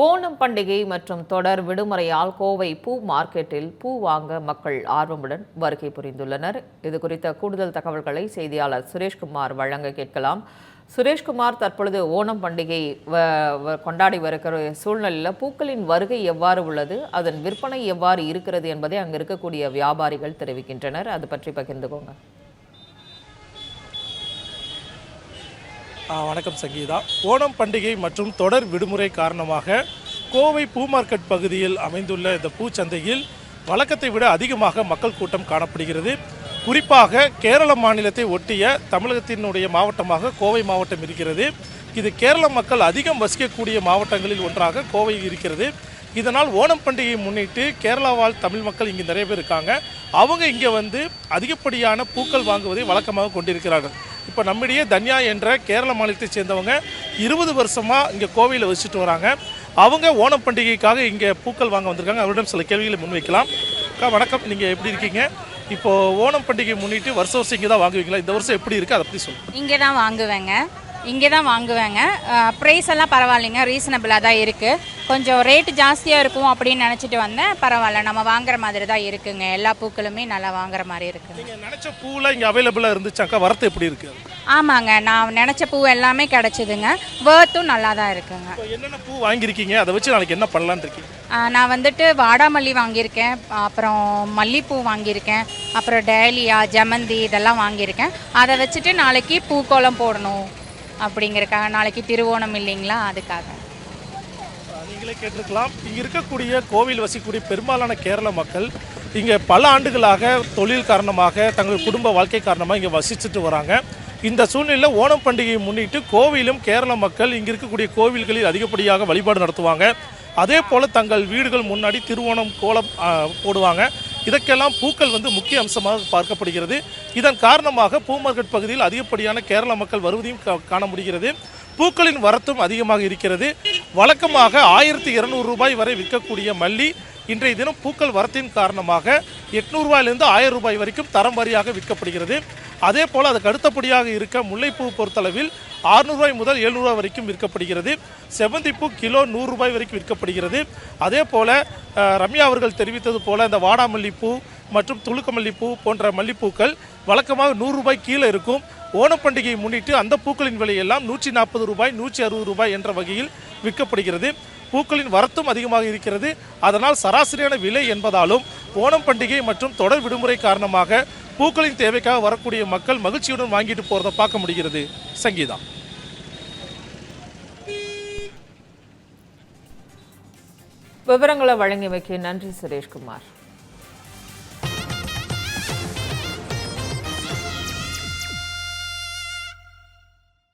ஓணம் பண்டிகை மற்றும் தொடர் விடுமுறையால் கோவை பூ மார்க்கெட்டில் பூ வாங்க மக்கள் ஆர்வமுடன் வருகை புரிந்துள்ளனர். இது குறித்த கூடுதல் தகவல்களை செய்தியாளர் சுரேஷ்குமார் வழங்க கேட்கலாம். சுரேஷ்குமார், தற்பொழுது ஓணம் பண்டிகை கொண்டாடி வருகிற சூழ்நிலையில் பூக்களின் வருகை எவ்வாறு உள்ளது, அதன் விற்பனை எவ்வாறு இருக்கிறது என்பதை அங்கு இருக்கக்கூடிய வியாபாரிகள் தெரிவிக்கின்றனர். அது பற்றி பகிர்ந்துக்கோங்க. வணக்கம் சங்கீதா. ஓணம் பண்டிகை மற்றும் தொடர் விடுமுறை காரணமாக கோவை பூ மார்க்கெட் பகுதியில் அமைந்துள்ள இந்த பூச்சந்தையில் வழக்கத்தை விட அதிகமாக மக்கள் கூட்டம் காணப்படுகிறது. குறிப்பாக கேரள மாநிலத்தை ஒட்டிய தமிழகத்தினுடைய மாவட்டமாக கோவை மாவட்டம் இருக்கிறது. இது கேரள மக்கள் அதிகம் வசிக்கக்கூடிய மாவட்டங்களில் ஒன்றாக கோவை இருக்கிறது. இதனால் ஓணம் பண்டிகையை முன்னிட்டு கேரளா வாழ் தமிழ் மக்கள் இங்கே நிறைய பேர் இருக்காங்க. அவங்க இங்கே வந்து அதிகப்படியான பூக்கள் வாங்குவதை வழக்கமாக கொண்டிருக்கிறார்கள். இப்போ நம்மிடையே தன்யா என்ற கேரள மாநிலத்தை சேர்ந்தவங்க 20 வருஷமாக இங்கே கோவையில் வச்சுட்டு வராங்க. அவங்க ஓணம் பண்டிகைக்காக இங்கே பூக்கள் வாங்க வந்திருக்காங்க. அவரிடம் சில கேள்விகளை முன்வைக்கலாம். அக்கா வணக்கம், நீங்கள் எப்படி இருக்கீங்க? இப்போது ஓணம் பண்டிகை முன்னிட்டு வருஷம் இங்கே தான் வாங்குவீங்களா? இந்த வருஷம் எப்படி இருக்குது அதை பற்றி சொல்லுங்கள். இங்கே தான் வாங்குவேங்க. ப்ரைஸ் எல்லாம் பரவாயில்லைங்க, ரீசனபிளாக தான் இருக்குது. கொஞ்சம் ரேட்டு ஜாஸ்தியாக இருக்கும் அப்படின்னு நினச்சிட்டு வந்தேன். பரவாயில்ல, நம்ம வாங்குற மாதிரி தான் இருக்குங்க. எல்லா பூக்களுமே நல்லா வாங்குற மாதிரி இருக்குங்க. நீங்கள் நினச்ச பூவில் இங்கே அவைலபிளாக இருந்துச்சாக்கா? வரத்து எப்படி இருக்குது? ஆமாங்க, நான் நினச்ச பூ எல்லாமே கிடச்சிதுங்க. வேர்த்தும் நல்லா தான் இருக்குங்க. என்னென்ன பூ வாங்கியிருக்கீங்க, அதை வச்சு நாளைக்கு என்ன பண்ணலான்னு இருக்கீங்க? நான் வந்துட்டு வாடாமல்லி வாங்கியிருக்கேன், அப்புறம் மல்லிப்பூ வாங்கியிருக்கேன், அப்புறம் டேலியா, ஜமந்தி இதெல்லாம் வாங்கியிருக்கேன். அதை வச்சுட்டு நாளைக்கு பூக்கோலம் போடணும் அப்படிங்கிறக்காக. நாளைக்கு திருவோணம் இல்லைங்களா, அதுக்காக. நீங்களே கேட்டிருக்கலாம். இங்கே இருக்கக்கூடிய கோவில் வசிக்கக்கூடிய பெரும்பாலான கேரள மக்கள் இங்கே பல ஆண்டுகளாக தொழில் காரணமாக தங்கள் குடும்ப வாழ்க்கை காரணமாக இங்கே வசிச்சுட்டு வராங்க. இந்த சூழ்நிலையில் ஓணம் பண்டிகையை முன்னிட்டு கோவிலும் கேரள மக்கள் இங்கே இருக்கக்கூடிய கோவில்களில் அதிகப்படியாக வழிபாடு நடத்துவாங்க. அதே போல் தங்கள் வீடுகள் முன்னாடி திருவோணம் கோலம் போடுவாங்க. இதற்கெல்லாம் பூக்கள் வந்து முக்கிய அம்சமாக பார்க்கப்படுகிறது. இதன் காரணமாக பூ மார்க்கெட் பகுதியில் அதிகப்படியான கேரள மக்கள் வருவதையும் காண முடிகிறது. பூக்களின் வரத்தும் அதிகமாக இருக்கிறது. வழக்கமாக 1200 ரூபாய் வரை விற்கக்கூடிய மல்லி இன்றைய தினம் பூக்கள் வரத்தின் காரணமாக 800 ரூபாயிலிருந்து 1000 ரூபாய் வரைக்கும் தரம் வாரியாக விற்கப்படுகிறது. அதே போல் அதுக்கு அடுத்தபடியாக இருக்க முல்லைப்பூ பொறுத்தளவில் 600 ரூபாய் முதல் 700 ரூபாய் வரைக்கும் விற்கப்படுகிறது. செவந்திப்பூ கிலோ 100 ரூபாய் வரைக்கும் விற்கப்படுகிறது. அதே போல் ரம்யா அவர்கள் தெரிவித்தது போல் இந்த வாடாமல்லிப்பூ மற்றும் துளுக்க மல்லிப்பூ போன்ற மல்லிப்பூக்கள் வழக்கமாக 100 ரூபாய் கீழே இருக்கும். ஓணம் பண்டிகையை முன்னிட்டு அந்த பூக்களின் விலையெல்லாம் 140 ரூபாய் 160 ரூபாய் என்ற வகையில் விற்கப்படுகிறது. பூக்களின் வரத்தும் அதிகமாக இருக்கிறது. அதனால் சராசரியான விலை என்பதாலும் ஓணம் பண்டிகை மற்றும் தொடர் விடுமுறை காரணமாக பூக்களின் தேவைக்காக வரக்கூடிய மக்கள் மகிழ்ச்சியுடன் வாங்கிட்டு போகிறத பார்க்க முடிகிறது. சங்கீதா. விவரங்களை வழங்கியமைக்கு நன்றி சுரேஷ்குமார்.